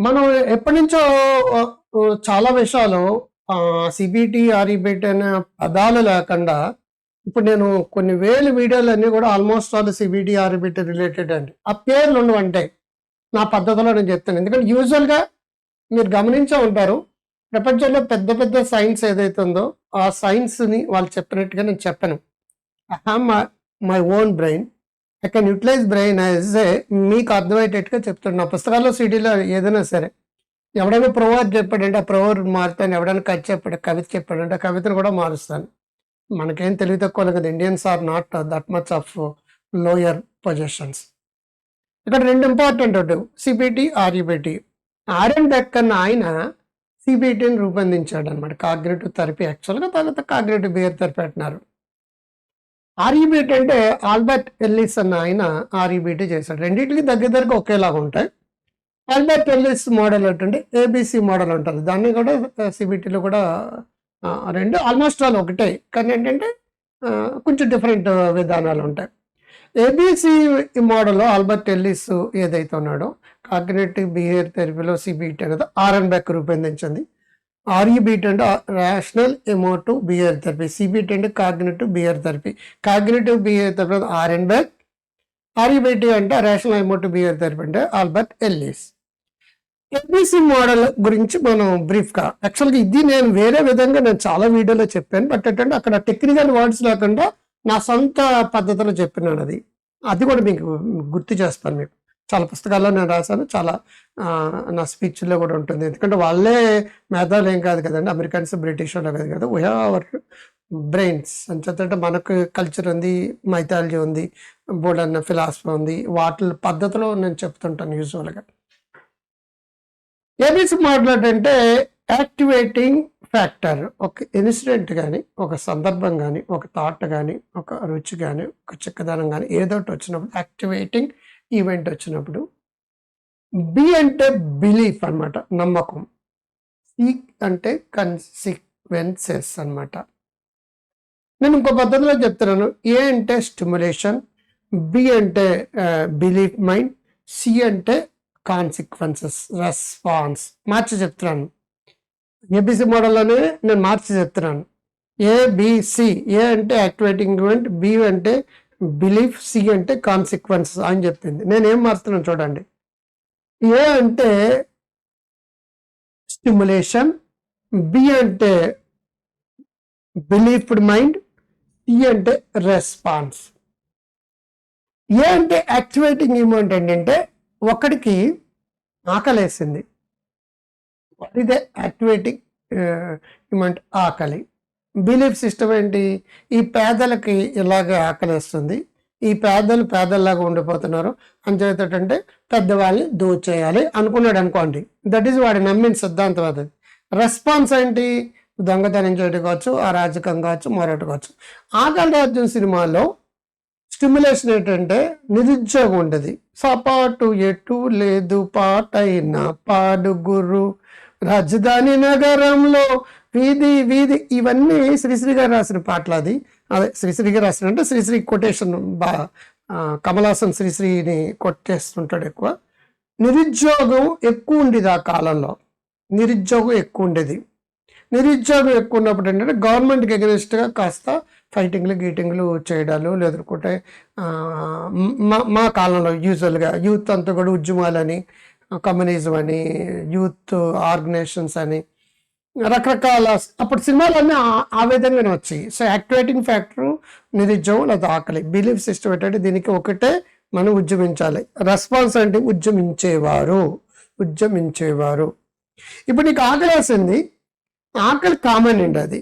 మనం ఎప్పటినుంచో చాలా విషయాలు సిబిటి, ఆర్‌ఇబిటి అనే పదాలు లేకుండా ఇప్పుడు నేను కొన్ని వేల వీడియోలన్నీ కూడా ఆల్మోస్ట్ ఆల్ సిబిటి, ఆర్‌ఇబిటి రిలేటెడ్ అండి. ఆ పేర్లు ఉండవంటే నా పద్ధతిలో నేను చెప్తాను. ఎందుకంటే యూజువల్‌గా మీరు గమనించే ఉంటారు. ప్రపంచంలో పెద్ద పెద్ద సైన్స్ ఏదైతే ఉందో ఆ సైన్స్‌ని వాళ్ళు చెప్పినట్టుగా నేను చెప్పను. I have my own brain. I can utilise brain as a మీకు అర్థమయ్యేటట్టుగా చెప్తాను. నా పుస్తకాల్లో, సీడీలో ఏదైనా సరే. ఎవడైనా ప్రొవర్బ్ చెప్పాడంటే ఆ ప్రొవర్బ్ మారుతాను. ఎవడైనా కథ చెప్పాడు, కవిత చెప్పాడంటే ఆ కవితను కూడా మారుస్తాను. మనకేం తెలివి తక్కువ కదా! Indians are not that much of lower positions. ఇక్కడ 2 ఇంపార్టెంట్ ఉంటు సిబిటి, ఆర్‌ఇబిటి. ఆర్ఎన్ బెక్ అన్న ఆయన సిబిటిని రూపొందించాడనమాట. కాగ్నిటివ్ థెరపీ యాక్చువల్‌గా తర్వాత కాగ్నిటివ్ బిహేవియర్ థెరపీ అంటున్నారు. ఆర్‌ఇబిటి అంటే ఆల్బర్ట్ ఎల్లిస్ అన్న ఆయన ఆర్‌ఇబిటి చేశాడు. రెండిటికి దగ్గరగా ఒకేలాగా ఉంటాయి. ఆల్బర్ట్ ఎల్లిస్ మోడల్ ఏంటంటే ఏబీసీ మోడల్ అంటారు. దాన్ని కూడా సిబిటిలో కూడా 2 ఆల్మోస్ట్ ఆల్ ఒకటే. కానీ ఏంటంటే కొంచెం డిఫరెంట్ విధానాలు ఉంటాయి. ఏబీసీ మోడల్‌లో ఆల్బర్ట్ ఎల్లిస్ ఏదైతే ఉన్నాడో కాగ్నిటివ్ బిహేవియర్ థెరపీలో సిబిటి అనేది ఆర్ఎన్ బెక్ రూపొందించింది. ఆర్‌ఇబిటి అంటే rational emotive behaviour therapy. CBT అంటే cognitive behaviour therapy. Cognitive behaviour therapy Aaron Beck. REBT అంటే రేషనల్ ఎమోటివ్ బిహేవియర్ థెరపీ అంటే ఆల్బర్ట్ ఎల్లిస్. ఏబీసీ మోడల్ గురించి మనం బ్రీఫ్‌గా యాక్చువల్‌గా ఇది నేను వేరే విధంగా నేను చాలా వీడియోలో చెప్పాను. బట్ ఏంటంటే అక్కడ టెక్నికల్ వర్డ్స్ లేకుండా నా సొంత పద్ధతిలో చెప్పినాను అది. అది కూడా మీకు గుర్తు చేస్తాను మీకు. చాలా పుస్తకాల్లో నేను రాశాను. చాలా నా స్పీచ్‌లో కూడా ఉంటుంది. ఎందుకంటే వాళ్ళే మేధావులు ఏం కాదు కదండీ. అమెరికన్స్, బ్రిటిష్ వాళ్ళు కాదు కదా! We have our brains. అంచేతంటే మనకు కల్చర్ ఉంది, మైథాలజీ ఉంది, బోలెడన్ని ఫిలాసఫీ ఉంది. వాటి పద్ధతిలో నేను చెప్తుంటాను యూజువల్‌గా. ఏబీసీ మోడల్ అంటే యాక్టివేటింగ్ ఫ్యాక్టర్. ఒక ఇన్సిడెంట్ గానీ, ఒక సందర్భం గానీ, ఒక థాట్ గానీ, ఒక రుచి గానీ, ఒక చిక్కదనం గానీ ఏదోటి వచ్చినప్పుడు యాక్టివేటింగ్ ఈవెంట్ వచ్చినప్పుడు. బి అంటే బిలీఫ్ అనమాట. నమ్మకం. సి అంటే కన్సిక్వెన్సెస్ అనమాట. నేను ఇంకో పద్ధతిలో చెప్తున్నాను. ఏ అంటే స్టిమ్యులేషన్, బి అంటే బిలీఫ్ మైండ్, సి అంటే కాన్సిక్వెన్సెస్, రెస్పాన్స్. మార్చి చెప్తున్నాను. ఏబీసీ మోడల్‌లోనే నేను మార్చి చెప్తున్నాను. ఏబీసీ. ఏ అంటే యాక్టివేటింగ్ ఈవెంట్, బి అంటే బిలీఫ్, సి అంటే కాన్సిక్వెన్సెస్ అని చెప్పింది. నేనేం మారుస్తున్నాను చూడండి. ఏ అంటే స్టిమ్యులేషన్, బి అంటే బిలీఫ్డ్ మైండ్, సి అంటే రెస్పాన్స్. ఏ అంటే యాక్టివేటింగ్ ఈవెంట్ ఏంటంటే ఒకడికి ఆకలేసింది. ఇదే యాక్టివేటింగ్ ఈవెంట్ ఆకలి. బిలీఫ్ సిస్టమ్ ఏంటి? ఈ పేదలకి ఇలాగే ఆకలేస్తుంది. ఈ పేదలు పేదల్లాగా ఉండిపోతున్నారు. అంచేతటంటే పెద్దవాళ్ళని దోచేయాలి అనుకున్నాడు అనుకోండి. దట్ ఈజ్ వాడు నమ్మిన సిద్ధాంతం అది. రెస్పాన్స్ ఏంటి? దొంగతనం చేయడం కావచ్చు, అరాజకం కావచ్చు, మరొకటి కావచ్చు. ఆకలి రాజ్యం సినిమాలో స్టిమ్యులేషన్ ఏంటంటే నిరుద్యోగం ఉండేది. సపాటు ఎటు లేదు పాటైన పాడుగురు రాజధాని నగరంలో వీధి వీధి. ఇవన్నీ శ్రీశ్రీ గారు రాసిన పాటలు. అది అదే శ్రీశ్రీ గారు రాసిన అంటే శ్రీశ్రీ కొటేషన్ కమల్ హాసన్ శ్రీశ్రీని కొట్టేస్తుంటాడు ఎక్కువ. నిరుద్యోగం ఎక్కువ ఉండేది ఆ కాలంలో. నిరుద్యోగం ఎక్కువ ఉండేది. నిరుద్యోగం ఎక్కువ ఉన్నప్పుడు ఏంటంటే గవర్నమెంట్కి ఎగనెస్ట్గా కాస్త ఫైటింగ్లు గీటింగ్లు చేయడాలు లేదంటే మా కాలంలో యూజువల్గా యూత్ అంతా కూడా ఉద్యమాలని, కమ్యూనిజం అని, యూత్ ఆర్గనైజేషన్స్ అని రకరకాల అప్పుడు సినిమాలన్నీ ఆ విధంగానే వచ్చాయి. సో యాక్టివేటింగ్ ఫ్యాక్టర్ నిరుద్యోగం లేదా ఆకలి. బిలీఫ్ సిస్టమ్ ఏంటంటే దీనికి ఒకటే మనం ఉద్యమించాలి. రెస్పాన్స్ అంటే ఉద్యమించేవారు. ఇప్పుడు నీకు ఆకలి వేసింది. ఆకలి కామన్ అండి అది.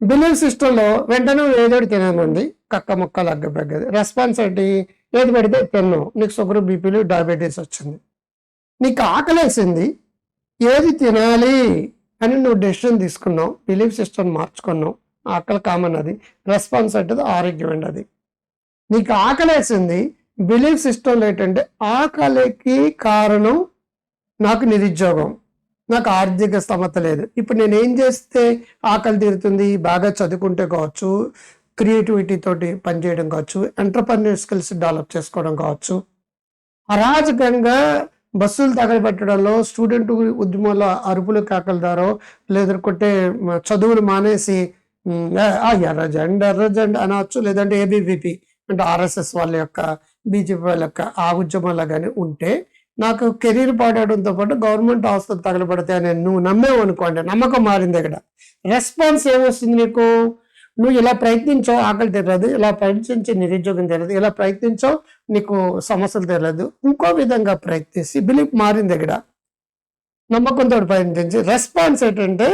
బిలీఫ్ సిస్టంలో వెంటనే ఏదోటి తిననుంది, కక్క ముక్క లగ్గబెగ్గది. రెస్పాన్స్ ఏంటి? ఏది పెడితే తిన్నావు. నీకు షుగర్, బీపీలు, డయాబెటీస్ వచ్చింది. నీకు ఆకలేసింది, ఏది తినాలి అని నువ్వు డెసిషన్ తీసుకున్నావు. బిలీఫ్ సిస్టమ్ మార్చుకున్నావు. ఆకలి కామన్ అది. రెస్పాన్స్ అంటే ఆరోగ్యం అండి అది. నీకు ఆకలేసింది, బిలీఫ్ సిస్టంలో ఏంటంటే ఆకలికి కారణం నాకు నిరుద్యోగం, నాకు ఆర్థిక స్తోమత లేదు. ఇప్పుడు నేను ఏం చేస్తే ఆకలి తీరుతుంది? బాగా చదువుకుంటే కావచ్చు, క్రియేటివిటీ తోటి పనిచేయడం కావచ్చు, ఎంటర్‌ప్రెన్యూర్ స్కిల్స్ డెవలప్ చేసుకోవడం కావచ్చు, అరాజకంగా బస్సులు తగలబెట్టడంలో, స్టూడెంట్ ఉద్యమంలో అరుపులు కేకలదారో, లేదంటే చదువులు మానేసి ఎర్రజెండ ఎర్రజెండ అనవచ్చు, లేదంటే ఏబీవీపీ అంటే ఆర్ఎస్ఎస్ వాళ్ళ యొక్క, బీజేపీ వాళ్ళ యొక్క ఆ ఉద్యమాల్లో కానీ ఉంటే నాకు కెరీర్ పాడడంతో పాటు గవర్నమెంట్ ఆస్తులు తగలబడతాయని నువ్వు నమ్మేవు అనుకోండి, నమ్మకం మారింది ఇక్కడ. రెస్పాన్స్ ఏమొస్తుంది నీకు? నువ్వు ఇలా ప్రయత్నించావు, ఆకలి తీరలేదు, ఇలా ప్రయత్నించి నిరుద్యోగం తీరలేదు, ఇలా ప్రయత్నించావు, నీకు సమస్యలు తీరలేదు, ఇంకో విధంగా ప్రయత్నించి బిలీఫ్ మారింది ఇక్కడ. నమ్మకంతో ప్రయత్నించి రెస్పాన్స్ ఏంటంటే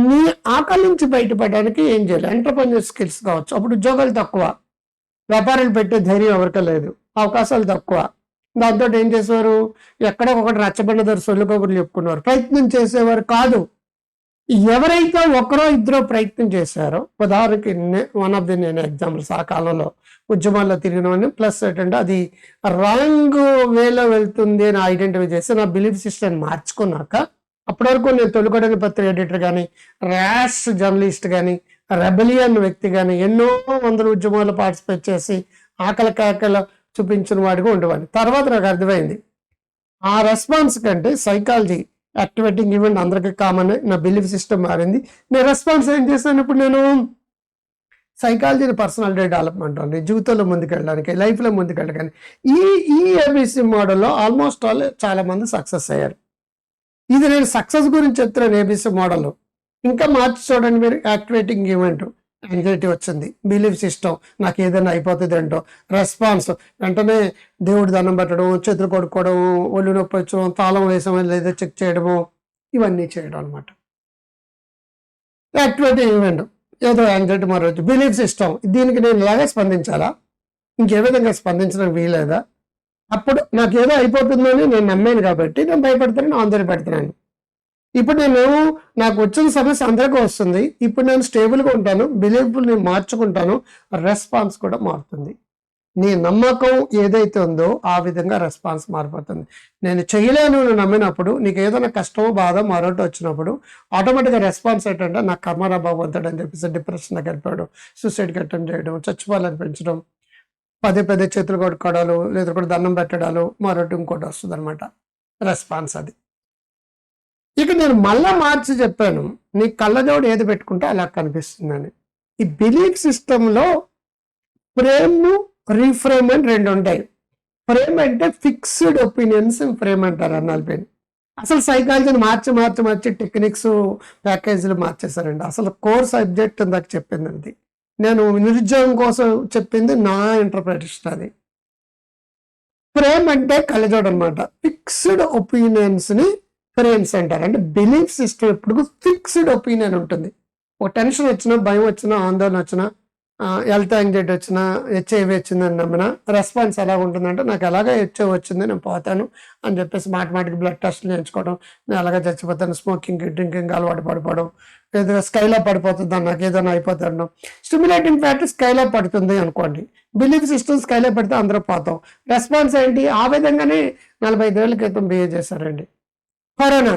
నీ ఆకలి నుంచి బయటపడడానికి ఏం చేయాలి? ఎంటర్‌ప్రెన్యూర్ స్కిల్స్ కావచ్చు. అప్పుడు ఉద్యోగాలు తక్కువ, వ్యాపారాలు పెట్టే ధైర్యం ఎవరికీ లేదు, అవకాశాలు తక్కువ. దాంతో ఏం చేసేవారు? ఎక్కడో ఒకటి రచ్చబండ దగ్గర సొల్లు కబుర్లు చెప్పుకున్నారు, ప్రయత్నం చేసేవారు కాదు. ఎవరైతే ఒకరో ఇద్దరో ప్రయత్నం చేశారో, ఉదాహరణకి వన్ ఆఫ్ ది నేను ఎగ్జాంపుల్స్ ఆ కాలంలో ఉద్యమాల్లో తిరిగినవన్నీ, ప్లస్ ఏంటంటే అది రాంగ్ వేలో వెళ్తుంది అని ఐడెంటిఫై చేసి నా బిలీఫ్ సిస్టమ్ మార్చుకున్నాక, అప్పటి వరకు నేను తొలికొడని పత్రిక ఎడిటర్ కానీ, ర్యాష్ జర్నలిస్ట్ కానీ, రెబలియన్ వ్యక్తి కానీ, ఎన్నో వందల ఉద్యమాలు పార్టిసిపేట్ చేసి ఆకలి కేకలు చూపించిన వాడిగా ఉండేవాడిని. తర్వాత నాకు అర్థమైంది, ఆ రెస్పాన్స్ కంటే సైకాలజీ యాక్టివేటింగ్ ఈవెంట్ అందరికీ కామన్. నా బిలీఫ్ సిస్టమ్ మారింది. నేను రెస్పాన్స్ ఏం చేశాను? ఇప్పుడు నేను సైకాలజీని పర్సనాలిటీ డెవలప్మెంట్ అండి, జీవితంలో ముందుకెళ్ళడానికి, లైఫ్లో ముందుకెళ్ళడానికి. ఈ ఏబిసి మోడల్లో ఆల్మోస్ట్ ఆల్ చాలా మంది సక్సెస్ అయ్యారు. ఇది నేను సక్సెస్ గురించి చెప్తున్నాను. ఏబిసి మోడల్ ఇంకా మార్చి చూడండి మీరు. యాక్టివేటింగ్ ఈవెంట్, యాంగ్జైటీ వచ్చింది, బిలీఫ్ సిస్టమ్ నాకు ఏదైనా అయిపోతుంది అంటో, రెస్పాన్స్ వెంటనే దేవుడి దండం పెట్టడం, చేతులు కొడుకోవడం, ఒళ్ళు నొప్పి వచ్చడం, తాళం వేసామో లేదా చెక్ చేయడము, ఇవన్నీ చేయడం అనమాట. యాక్టివేటింగ్ ఈవెంట్ ఏదో యాంగ్జైటీ మరొచ్చు. బిలీఫ్ సిస్టమ్, దీనికి నేను ఇలాగే స్పందించాలా, ఇంకే విధంగా స్పందించడం వీలేదా? అప్పుడు నాకు ఏదో అయిపోతుందని నేను నమ్మాను కాబట్టి నేను భయపడుతున్నాను, ఆందోళన పెడుతున్నాను. ఇప్పుడు నాకు వచ్చిన సమస్య అందరికీ వస్తుంది. ఇప్పుడు నేను స్టేబుల్గా ఉంటాను, బిలీఫ్ నేను మార్చుకుంటాను, రెస్పాన్స్ కూడా మారుతుంది. నీ నమ్మకం ఏదైతే ఉందో ఆ విధంగా రెస్పాన్స్ మారిపోతుంది. నేను చేయలేను అని నమ్మినప్పుడు, నీకు ఏదైనా కష్టమో బాధ మరొకటి వచ్చినప్పుడు ఆటోమేటిక్గా రెస్పాన్స్ ఏంటంటే నాకు కర్మరా బాగుంటాడు అని చెప్పేసి డిప్రెషన్కి వెళ్ళిపోవడం, సూసైడ్కి అటెంప్ట్ చేయడం, చచ్చిపోవాలనిపించడం, పదే పదే చేతులు కొట్టుకోవడాలు, లేదా కూడా దండం పెట్టడాలు, మరొకటి ఇంకోటి వస్తుంది అనమాట రెస్పాన్స్. అది ఇక నేను మళ్ళా మార్చి చెప్పాను, నీ కళ్ళజోడు ఏది పెట్టుకుంటే అలా కనిపిస్తుందని. ఈ బిలీఫ్ సిస్టంలో ఫ్రేమ్, రీఫ్రేమ్ అని రెండు ఉంటాయి. ఫ్రేమ్ అంటే ఫిక్స్డ్ ఒపీనియన్స్, ఫ్రేమ్ అంటారు అన్నాళ్ళ. అసలు సైకాలజీని మార్చి టెక్నిక్స్, ప్యాకేజీలు మార్చేశారండి. అసలు కోర్ సబ్జెక్ట్ నాకు చెప్పింది, నేను నిరుద్యోగం కోసం చెప్పింది నా ఇంటర్ప్రిటేషన్. అది ఫ్రేమ్ అంటే కళ్ళజోడు అనమాట. ఫిక్స్డ్ ఒపీనియన్స్ ని ఫ్రేమ్స్ అంటారు. అంటే బిలీఫ్ సిస్టమ్ ఎప్పుడు ఫిక్స్డ్ ఒపీనియన్ ఉంటుంది. ఒక టెన్షన్ వచ్చినా, భయం వచ్చినా, ఆందోళన వచ్చినా, హెల్త్ యాంగ్జైటీ వచ్చినా, హెచ్ఐవి వచ్చిందని నమ్మినా రెస్పాన్స్ ఎలా ఉంటుందంటే నాకు ఎలాగ హెచ్ఐవి వచ్చింది, నేను పోతాను అని చెప్పేసి మాటికి బ్లడ్ టెస్ట్లు చేయించుకోవడం, నేను అలాగే చచ్చిపోతాను, స్మోకింగ్ డ్రింకింగ్ అలవాటు పడిపోవడం, ఏదైనా స్కైలా పడిపోతుంది, నాకు ఏదైనా అయిపోతాను. స్టిమ్యులేటింగ్ ఫ్యాక్టర్ స్కైలా పడుతుంది అనుకోండి, బిలీఫ్ సిస్టమ్ స్కైలా పడితే అందరూ పోతాం. రెస్పాన్స్ ఏంటి? ఆ విధంగానే 45 ఏళ్ల క్రితం బిహేవ్ చేశారండి. Corona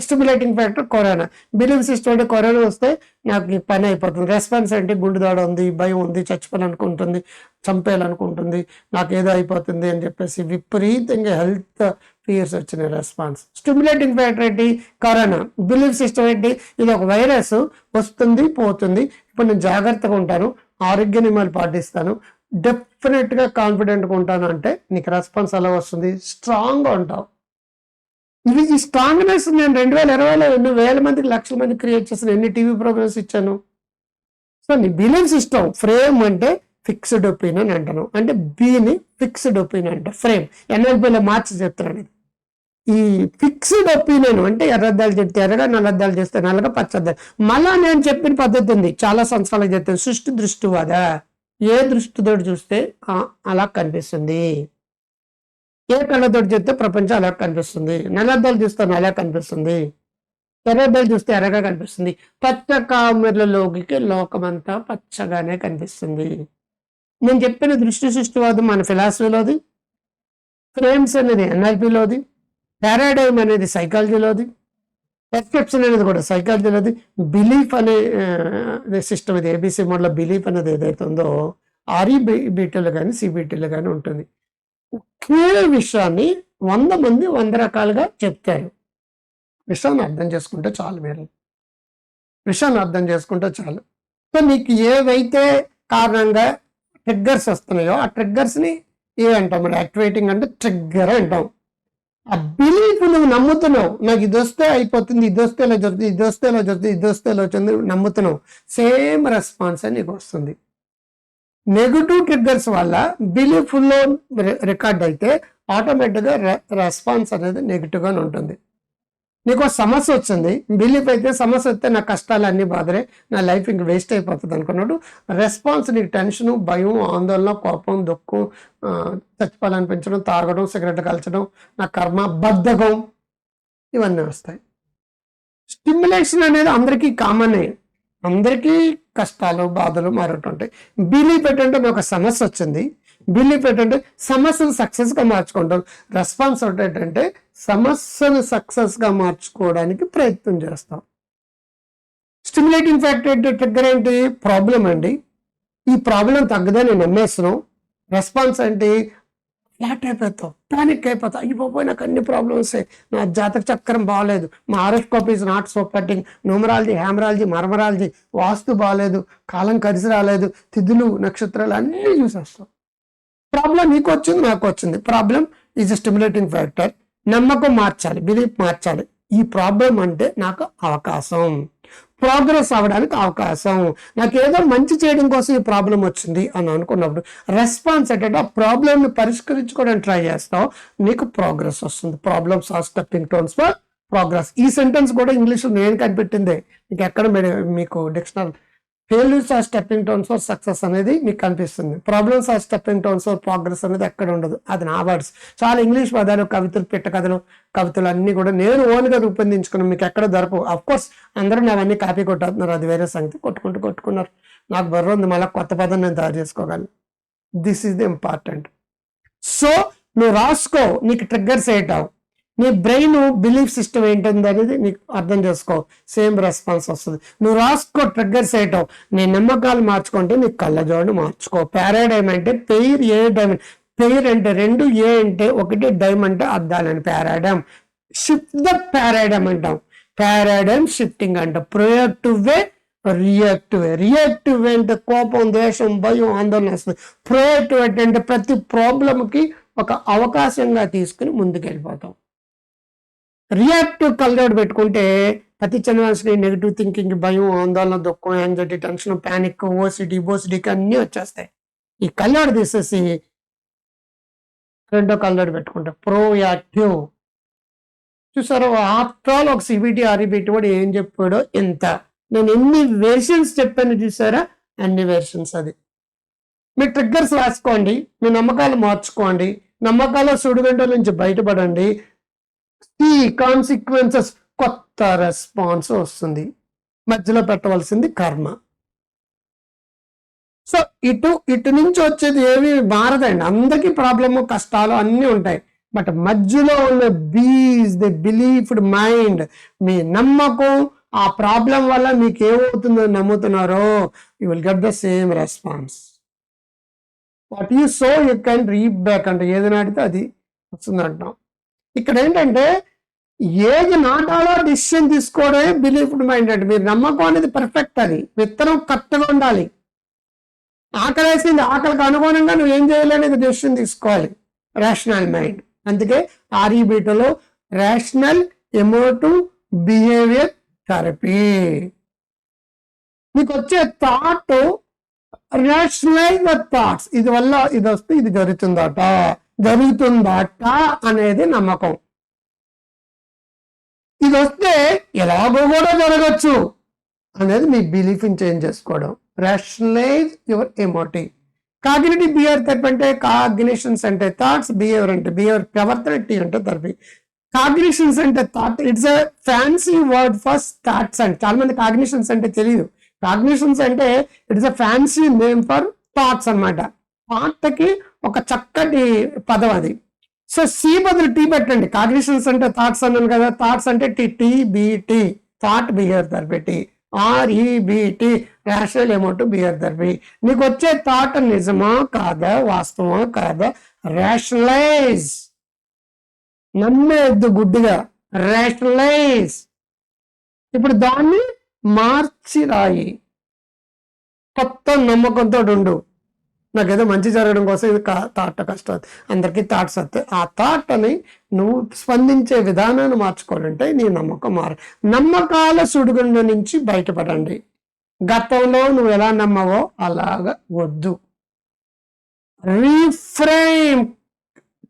stimulating factor corona. Belief system అంటే కరోనా వస్తే నాకు ఈ పని అయిపోతుంది. రెస్పాన్స్ అంటే గుండె దాడ ఉంది, భయం ఉంది, చచ్చిపోవాలనుకుంటుంది, చంపేయాలనుకుంటుంది, నాకు ఏదో అయిపోతుంది అని చెప్పేసి విపరీతంగా హెల్త్ ఫియర్స్ వచ్చినాయి. రెస్పాన్స్. స్టిమ్యులేటింగ్ ఫ్యాక్టర్ ఏంటి? కరోనా. బిలీఫ్ సిస్టమ్ ఏంటి? ఇది ఒక వైరస్, వస్తుంది పోతుంది, ఇప్పుడు నేను జాగ్రత్తగా ఉంటాను, ఆరోగ్య నియమాలు పాటిస్తాను, డెఫినెట్గా కాన్ఫిడెంట్గా ఉంటాను అంటే నీకు రెస్పాన్స్ ఎలా వస్తుంది? స్ట్రాంగ్గా ఉంటావు. ఇది ఈ స్ట్రాంగ్నెస్ నేను 2020లో ఎన్ని వేల మందికి, లక్షల మందికి క్రియేట్ చేసిన, ఎన్ని టీవీ ప్రోగ్రామ్స్ ఇచ్చాను. సో నీ బిలీఫ్ సిస్టమ్. ఫ్రేమ్ అంటే ఫిక్స్డ్ ఒపీనియన్ అంటాను, అంటే బీని ఫిక్స్డ్ ఒపీనియన్ అంటే ఫ్రేమ్. ఎన్ఎల్పీలో మార్చి చెప్తాను. ఈ ఫిక్స్డ్ ఒపీనియన్ అంటే ఎర్రద్దాలు చెప్తే ఎర్రగా, నల్లద్దాలు చేస్తే నల్లగా, పచ్చద్దాలు. మళ్ళా నేను చెప్పిన పద్ధతి ఉంది, చాలా సంవత్సరాలకు చెప్తాను. సృష్టి దృష్టివాద. ఏ దృష్టితో చూస్తే అలా కనిపిస్తుంది, ఏ కళ్ళతో చూస్తే ప్రపంచం అలా కనిపిస్తుంది, నల్లద్దాలు చూస్తే అలా కనిపిస్తుంది, ఎర్రద్దాలు చూస్తే ఎర్రగా కనిపిస్తుంది, పచ్చ కామెర్లలోకి లోకమంతా పచ్చగానే కనిపిస్తుంది. నేను చెప్పిన దృష్టి సృష్టివాదం మన ఫిలాసఫీలోది, ఫ్రేమ్స్ అనేది ఎన్ఎల్పీలోది, పారాడైమ్ అనేది సైకాలజీలోది, పర్సెప్షన్ అనేది కూడా సైకాలజీలోది, బిలీఫ్ అనే సిస్టమ్ ఇది ఏబిసి మోడల్. బిలీఫ్ అనేది ఏదైతే ఉందో ఆర్ఈబీటీలో కానీ సిబిటీలో కానీ ఉంటుంది. ఒకే విషయాన్ని 100 మంది 100 రకాలుగా చెప్తారు. విషయాన్ని అర్థం చేసుకుంటే చాలు మీరు. విషయాన్ని అర్థం చేసుకుంటే చాలు. సో నీకు ఏవైతే కారణంగా ట్రిగ్గర్స్ వస్తున్నాయో ఆ ట్రిగ్గర్స్ని ఏమంటాం మనం, యాక్టివేటింగ్ అంటే ట్రిగ్గర్ అంటాం. ఆ బిలీఫ్ నువ్వు నమ్ముతున్నావు, నాకు ఇది వస్తే అయిపోతుంది, ఇది వస్తే ఇలా జరుగుతుంది, ఇది వస్తే ఇలా జరుగుతుంది, ఇది వస్తే ఇలా వచ్చింది, నమ్ముతున్నావు, సేమ్ రెస్పాన్స్ అని నీకు వస్తుంది. నెగటివ్ ట్రిగ్గర్స్ వల్ల బిలీఫ్లో రికార్డ్ అయితే ఆటోమేటిక్గా రెస్పాన్స్ అనేది నెగిటివ్గానే ఉంటుంది. నీకు ఒక సమస్య వచ్చింది, బిలీఫ్ అయితే సమస్య వస్తే నా కష్టాలు అన్ని బాధలే, నా లైఫ్ ఇంక వేస్ట్ అయిపోతుంది అనుకున్నాడు. రెస్పాన్స్ నీకు టెన్షను, భయం, ఆందోళన, కోపం, దుఃఖం, చచ్చిపోవాలనిపించడం, తాగడం, సిగరెట్ కాల్చడం, నా కర్మ, బద్ధకం, ఇవన్నీ వస్తాయి. స్టిమ్యులేషన్ అనేది అందరికీ కామనే, అందరికీ కష్టాలు, బాధలు మరొకటి ఉంటాయి. బిలీఫ్ ఏంటంటే ఒక సమస్య వచ్చింది, బిలీఫ్ ఏంటంటే సమస్యను సక్సెస్గా మార్చుకుంటాం. రెస్పాన్స్ ఏంటంటే సమస్యను సక్సెస్గా మార్చుకోవడానికి ప్రయత్నం చేస్తాం. స్టిమ్యులేటింగ్ ఫ్యాక్టర్ ఏంటి, ట్రిగ్గర్ ఏంటి, ప్రాబ్లం అండి. ఈ ప్రాబ్లం తగ్గదే నేను నమ్మేస్తున్నాను. రెస్పాన్స్ ఏంటి, ఫ్లాట్ అయిపోతావు, పానిక్ అయిపోతావు, అయిపోయి నాకు అన్ని ప్రాబ్లమ్స్, నా జాతక చక్రం బాగాలేదు, మా horoscope is not supporting, numerology, hammerology, murmurology, vastu బాగాలేదు, కాలం కలిసి రాలేదు, తిథులు, నక్షత్రాలు అన్నీ చూసేస్తాం. ప్రాబ్లం నీకు వచ్చింది, నాకు వచ్చింది. Problem is a stimulating factor. నమ్మకం మార్చాలి, బిలీఫ్ మార్చాలి. ఈ ప్రాబ్లం అంటే నాకు అవకాశం, ప్రోగ్రెస్ అవ్వడానికి అవకాశం, నాకు ఏదో మంచి చేయడం కోసం ఈ ప్రాబ్లం వచ్చింది అని అనుకున్నప్పుడు రెస్పాన్స్ ఏంటంటే ఆ ప్రాబ్లమ్ని పరిష్కరించుకోవడానికి ట్రై చేస్తావు, నీకు ప్రోగ్రెస్ వస్తుంది. Problems are stepping stones for progress. ఈ సెంటెన్స్ కూడా ఇంగ్లీష్లో నేను కనిపెట్టిందే, మీకు ఎక్కడ మీకు dictionary. Failures are stepping stones for success అనేది మీకు కనిపిస్తుంది. Problems are stepping stones for progress అనేది ఎక్కడ ఉండదు, అది నా వర్డ్స్. చాలా ఇంగ్లీష్ పదాలు, కవితలు, పిట్ట కథలు, కవితలు అన్నీ కూడా నేను ఓన్గా రూపొందించుకున్నాను, మీకు ఎక్కడ దొరకవు. అఫ్ కోర్స్ అందరూ నావన్నీ కాపీ కొట్టేస్తున్నారు, అది వేరే సంగతి. కొట్టుకున్నారు. నాకు బర్ర ఉంది, మళ్ళీ కొత్త పదం నేను తయారు చేసుకోగలను. This is the important. So నువ్వు రాసుకో, నీకు ట్రిగ్గర్స్ ఏంటావు, నీ బ్రెయిన్ బిలీఫ్ సిస్టమ్ ఏంటుంది అనేది నీకు అర్థం చేసుకో, సేమ్ రెస్పాన్స్ వస్తుంది. నువ్వు రాసుకో ట్రిగ్గర్స్ ఏంటావు, నీ నమ్మకాలు మార్చుకుంటే నీ కళ్ళజోడు మార్చుకో. పారాడైమ్ అంటే పెయిర్, ఏ డైమండ్, పెయిర్ అంటే 2, ఏ అంటే 1, డైమ్ అంటే అద్దాలని. పారాడైమ్, షిఫ్ట్ ద పారాడైమ్ అంటాం. పారాడైమ్ షిఫ్టింగ్ అంట. ప్రొయాక్టివ్ వే, రియాక్టివ్ వే. రియాక్టివ్ వే అంటే కోపం, ద్వేషం, భయం, ఆందోళన వస్తుంది. ప్రొయాక్టివ్ అంటే ప్రతి ప్రాబ్లంకి ఒక అవకాశంగా తీసుకుని ముందుకెళ్ళిపోతాం. రియాక్టివ్ కలర్ పెట్టుకుంటే ప్రతి చిన్న నెగిటివ్ థింకింగ్, భయం, ఆందోళన, దుఃఖం, యాంగ్జైటీ, టెన్షన్, ప్యానిక్, ఓసిడీకి అన్నీ వచ్చేస్తాయి. ఈ కలర్ తీసేసి రెండో కలర్ పెట్టుకుంటే ప్రోయాక్టివ్. చూసారు, ఆఫ్టర్ ఆల్ ఒక సిబిటి ఆర్ఈబిటి కూడా ఏం చెప్పాడో ఎంత, నేను ఎన్ని వెర్షన్స్ చెప్పాను చూసారా, అన్ని వెర్షన్స్. అది మీ ట్రిగ్గర్స్ రాసుకోండి, మీ నమ్మకాలు మార్చుకోండి, నమ్మకాల సుడిగుండాల నుంచి బయటపడండి. ఈ కాన్సిక్వెన్సెస్, కొత్త రెస్పాన్స్ వస్తుంది. మధ్యలో పెట్టవలసింది కర్మ. సో ఇటు నుంచి వచ్చేది ఏమి మారదండి, అందరికీ ప్రాబ్లము, కష్టాలు అన్నీ ఉంటాయి. బట్ మధ్యలో ఉన్న బీజ్ ది బిలీఫ్డ్ మైండ్, మీ నమ్మకం, ఆ ప్రాబ్లం వల్ల మీకు ఏమవుతుందో నమ్ముతున్నారో, you will get the same response. What you so you can reap back అంటే ఏది నాటితే అది వస్తుంది అంటాం. ఇక్కడ ఏంటంటే ఏది నాటాలో డిసిషన్ తీసుకోవడమే బిలీఫ్డ్ మైండ్ అంటే. మీరు నమ్మకం అనేది పర్ఫెక్ట్, అది విత్తనం కరెక్ట్గా ఉండాలి. ఆకలి వేసింది, ఆకలికి అనుగుణంగా నువ్వు ఏం చేయాలనేది డెసిషన్ తీసుకోవాలి. Rational mind. అందుకే ఆర్ఈబిటిలో రేషనల్ ఎమోటివ్ బిహేవియర్ థెరపీ. మీకు వచ్చే థాట్ రేషనలైజ్ ద థాట్స్, ఇది వల్ల ఇది వస్తే ఇది జరుగుతుందట అనేది నమ్మకం. ఇది వస్తే ఎలాగో కూడా జరగచ్చు అనేది మీ బిలీఫ్ని చేంజ్ చేసుకోవడం. Rationalise your emotive. Cognitive behaviour therapy అంటే కాగ్నిషన్స్ అంటే థాట్స్, బిహేవియర్ అంటే బిహేవియర్, ప్రవర్తన టీ అంటే థెరపీ. కాగ్నిషన్స్ అంటే thought, it's a fancy word for thoughts and చాలా మంది కాగ్నిషన్స్ అంటే తెలియదు. కాగ్నిషన్స్ అంటే it's a fancy name for thoughts అనమాట. థాట్కి ఒక చక్కటి పదం అది. సో సి బదులు టీ పెట్టండి. కాగ్నిషన్స్ అంటే థాట్స్ అన్నాను కదా, థాట్స్ అంటే TBT, thought behaviour therapy. ఆర్ఈబిటి, rational emotive behaviour therapy. నీకు వచ్చే థాట్ నిజమా కాదా, వాస్తవమా కాదా, రేషనలైజ్. నమ్మేద్దు గుడ్డిగా, రేషనలైజ్. ఇప్పుడు దాన్ని మార్చి రాయి, కొత్త నమ్మకంతో ఉండు. నాకేదో మంచి జరగడం కోసం ఇది థాట్ కష్టం, అందరికీ థాట్స్ వస్తాయి. ఆ థాట్ అని నువ్వు స్పందించే విధానాన్ని మార్చుకోవాలంటే నీ నమ్మకం నమ్మకాల సుడిగుండ నుంచి బయటపడండి. గతంలో నువ్వు ఎలా నమ్మవో అలాగా వద్దు. రీఫ్రేమ్,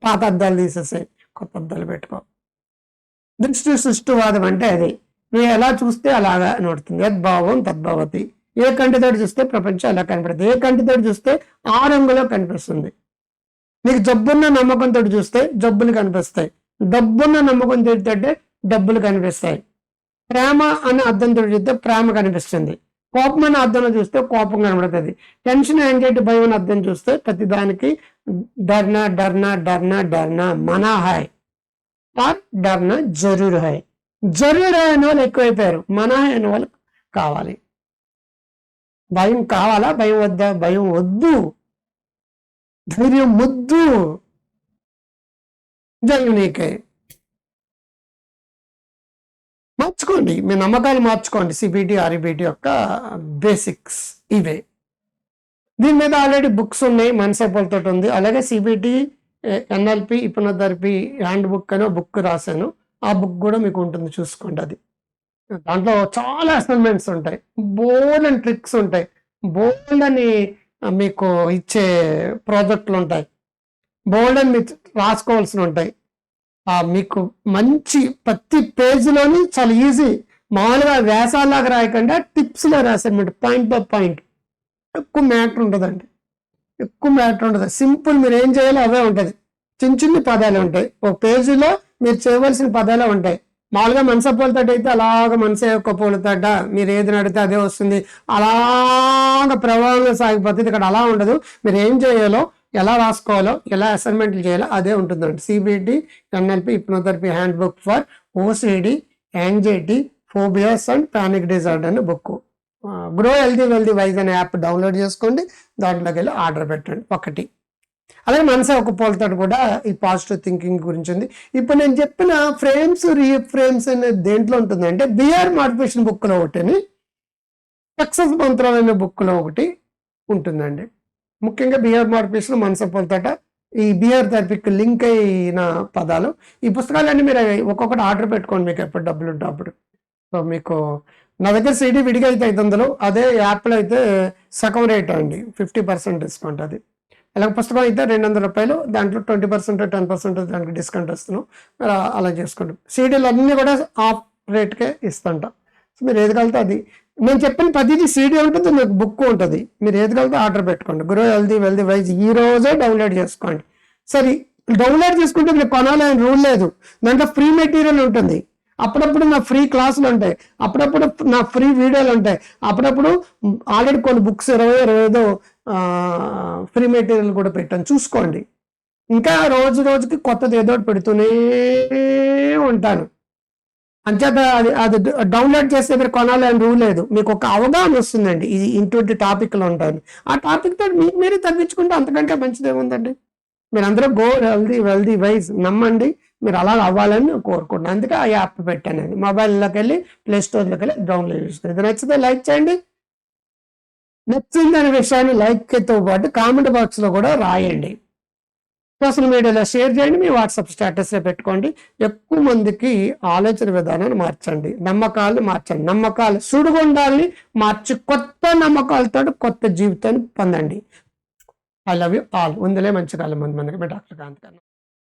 పాత అద్దాలు తీసేసాయి, కొత్త అద్దాలు పెట్టుకో. దృష్టి సృష్టివాదం అంటే అది, నువ్వు ఎలా చూస్తే అలాగా నడుతుంది. యద్భావం తద్భవతి. ఏ కంటితోటి చూస్తే ప్రపంచం ఎలా కనపడుతుంది, ఏ కంటితోటి చూస్తే ఆ రంగులో కనిపిస్తుంది. నీకు జబ్బున్న నమ్మకంతో చూస్తే జబ్బులు కనిపిస్తాయి, డబ్బున్న నమ్మకంతో చూస్తే డబ్బులు కనిపిస్తాయి. ప్రేమ అనే అర్థంతో చూస్తే ప్రేమ కనిపిస్తుంది, కోపం అనే అర్థంలో చూస్తే కోపం కనబడుతుంది. టెన్షన్, యాంగ్జైటీ, భయం అనే అర్థం చూస్తే ప్రతిదానికి డర్నా డర్నా డర్నా డర్నా మనా హాయ్ ఆర్ డర్నా జరూర్ హాయ్. జరూర్ హాయ్ అనే వాళ్ళు ఎక్కువైపోయారు, మనా హాయ్ అనే వాళ్ళు కావాలి. భయం కావాలా, భయం వద్దా? భయం వద్దు, ధైర్యం ముద్దు. నీకే మార్చుకోండి, మీ నమ్మకాలు మార్చుకోండి. సిబిటి ఆర్ఈబిటి యొక్క బేసిక్స్ ఇవే. దీని మీద ఆల్రెడీ బుక్స్ ఉన్నాయి, మనసేపలతో ఉంది. అలాగే CBT NLP hypnotherapy hand book అని బుక్ రాశాను, ఆ బుక్ కూడా మీకు ఉంటుంది, చూసుకోండి. అది దాంట్లో చాలా అసైన్మెంట్స్ ఉంటాయి, బోల్డ్ అండ్ ట్రిక్స్ ఉంటాయి, బోల్డ్ అని మీకు ఇచ్చే ప్రాజెక్టులు ఉంటాయి, బోల్డ్ అని మీకు రాసుకోవాల్సి ఉంటాయి. మీకు మంచి ప్రతి పేజీలోని చాలా ఈజీ, మామూలుగా వ్యాసాలాగా రాయకుండా టిప్స్లో రాసాను, పాయింట్ బై పాయింట్. ఎక్కువ మ్యాటర్ ఉంటుందండి, ఎక్కువ మ్యాటర్ ఉంటుంది. సింపుల్, మీరు ఏం చేయాలో అవే ఉంటుంది. చిన్న చిన్న పదాలు ఉంటాయి, ఒక పేజీలో మీరు చేయవలసిన పదాలే ఉంటాయి. మామూలుగా మనస పూలతోట అయితే అలాగ మనసే యొక్క పూలతోట, మీరు ఏది నడితే అదే వస్తుంది, అలాగ ప్రవాహంగా సాగిపోతుంది. ఇక్కడ అలా ఉండదు. మీరు ఏం చేయాలో, ఎలా రాసుకోవాలో, ఎలా అసైన్మెంట్లు చేయాలో అదే ఉంటుందండి. CBT NLP hypnotherapy handbook for OCD, anxiety, phobias and panic disorder అనే book. Grow healthy wealthy wise అనే యాప్ డౌన్లోడ్ చేసుకోండి, దాంట్లోకి వెళ్ళి ఆర్డర్ పెట్టండి. ఒకటి అలాగే మనసే ఒక పూలతో కూడా ఈ పాజిటివ్ థింకింగ్ గురించి ఉంది. ఇప్పుడు నేను చెప్పిన ఫ్రేమ్స్, రీఫ్రేమ్స్ అనేది దేంట్లో ఉంటుందంటే బిఆర్ మోటివేషన్ బుక్లో ఒకటి, సక్సెస్ మంత్రం అనే బుక్లో ఒకటి ఉంటుందండి. ముఖ్యంగా బిఆర్ మోటివేషన్, మనసే పూలతోట, ఈ బిఆర్ థెరపీకి లింక్ అయిన పదాలు. ఈ పుస్తకాలన్నీ మీరు ఒక్కొక్కటి ఆర్డర్ పెట్టుకోండి, మీకు ఎప్పుడు డబ్బులు ఉంటే అప్పుడు. సో మీకు నా దగ్గర సిడి విడిగా అయితే 500, అదే యాప్లో అయితే సగం రేట్ అండి, 50% డిస్కౌంట్. అది ఇలా పుస్తకం అయితే 200 రూపాయలు, దాంట్లో 20% 10% దానికి డిస్కౌంట్ వస్తున్నాం, అలా చేసుకుంటాం. సీడీలు అన్నీ కూడా ఆఫ్ రేట్కే ఇస్తుంటాం. సో మీరు ఏది కలితే అది, నేను చెప్పిన ప్రతిదీ సీడీ ఉంటుంది, మీకు బుక్ ఉంటుంది, మీరు ఏది కలితే ఆర్డర్ పెట్టుకోండి. గ్రో హెల్దీ వెల్దీ వైజ్ ఈ రోజే డౌన్లోడ్ చేసుకోండి. సరే, డౌన్లోడ్ చేసుకుంటే మీరు కొనాలని రూల్ లేదు, దాంట్లో ఫ్రీ మెటీరియల్ ఉంటుంది, అప్పుడప్పుడు నా ఫ్రీ క్లాసులు ఉంటాయి, అప్పుడప్పుడు నా ఫ్రీ వీడియోలు ఉంటాయి, అప్పుడప్పుడు ఆల్రెడీ కొన్ని బుక్స్ 25 ఫ్రీ మెటీరియల్ కూడా పెట్టాను, చూసుకోండి. ఇంకా రోజు రోజుకి కొత్తది ఏదో పెడుతూనే ఉంటాను. అంచేత అది డౌన్లోడ్ చేస్తే మీరు కొనాలని రూల్ లేదు, మీకు ఒక అవగాహన వస్తుందండి, ఇది ఇంటువంటి టాపిక్లు ఉంటాను. ఆ టాపిక్ తో మీకు మీరే తగ్గించుకుంటే అంతకంటే మంచిది ఏముందండి. మీరు అందరూ గో హెల్దీ వెల్దీ వైజ్ నమ్మండి, మీరు అలా అవ్వాలని కోరుకుంటున్నాను. అందుకే ఆ యాప్ పెట్టాను. అది మొబైల్లోకి వెళ్ళి ప్లే స్టోర్లోకి వెళ్ళి డౌన్లోడ్ చేసుకోండి. ఇది నచ్చితే లైక్ చేయండి, నచ్చిందనే విషయాన్ని లైక్తో పాటు కామెంట్ బాక్స్లో కూడా రాయండి, సోషల్ మీడియాలో షేర్ చేయండి, మీ వాట్సాప్ స్టేటస్లో పెట్టుకోండి. ఎక్కువ మందికి ఆలోచన విధానాన్ని మార్చండి, నమ్మకాలను మార్చండి, నమ్మకాలు సుడిగుండాలని మార్చి కొత్త నమ్మకాలతో కొత్త జీవితాన్ని పొందండి. I love you all. ఉందిలే మంచి కాలం మందికి. మీ డాక్టర్ కాంత్.